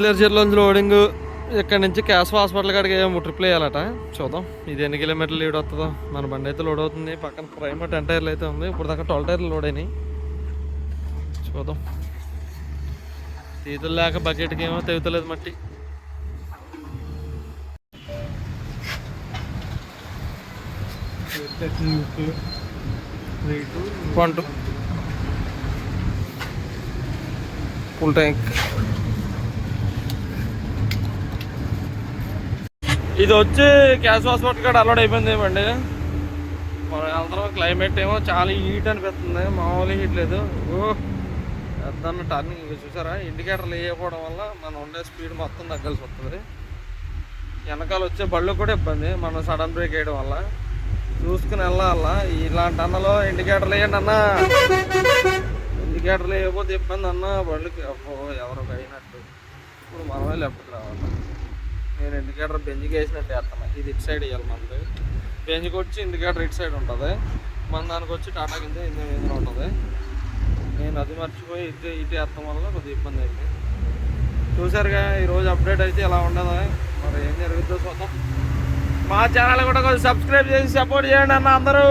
చెర్లోంచి loading ఇక్కడ నుంచి క్యాస్ hospital కాడికి ట్రిప్లు వేయాలట. చూద్దాం ఇది ఎన్ని కిలోమీటర్లు లీడ్ వస్తుందో. మన బండి అయితే లోడ్ అవుతుంది. పక్కన ప్రైమ్ 10 టైర్లు అయితే ఉంది. ఇప్పుడు దాకా 12 టైర్లు లోడ్ అయినాయి. చూద్దాం. తీతులు లేక బకెట్కి ఏమో తెగుతలేదు మట్టి. Full tank. ఇది వచ్చి క్యాష్ హాస్పిటల్ కూడా అలవాటు అయిపోయింది ఏమండి. మనం వెళ్తాం. క్లైమేట్ ఏమో చాలా హీట్ అనిపిస్తుంది. మామూలు హీట్ లేదు. పెద్దన్న టర్నింగ్ చూసారా, ఇండికేటర్లు వేయకపోవడం వల్ల మనం ఉండే స్పీడ్ మొత్తం తగ్గాల్సి వస్తుంది. వెనకాల వచ్చే బళ్ళు కూడా ఇబ్బంది మనం సడన్ బ్రేక్ వేయడం వల్ల. చూసుకుని వెళ్ళాలా. ఇలాంటి అన్నలో ఇండికేటర్లు వేయండి అన్న. ఇండికేటర్లు వేయకపోతే ఇబ్బంది అన్న బళ్ళకి. ఎవరు అయినట్టు. ఇప్పుడు మనమే లెఫ్ట్కి రావాలి. నేను ఇండికేటర్ బెంజ్కి వేసినట్టు వేస్తాను. ఇది ఇటు సైడ్ వేయాలి. మనది బెంజ్కి వచ్చి ఇండికేటర్ ఇటు సైడ్ ఉంటుంది. మన దానికి వచ్చి టాటా కింద ఇంజిన్ ఉంటుంది. నేను అది మర్చిపోయి ఇటు వేస్తాం వల్ల కొద్దిగా ఇబ్బంది అయింది. చూసారుగా ఈరోజు అప్డేట్ అయితే ఇలా ఉండదు. మరి ఏం జరుగుతుందో చూద్దాం. మా ఛానల్ కూడా కొంచెం సబ్స్క్రైబ్ చేసి సపోర్ట్ చేయండి అన్న అందరూ.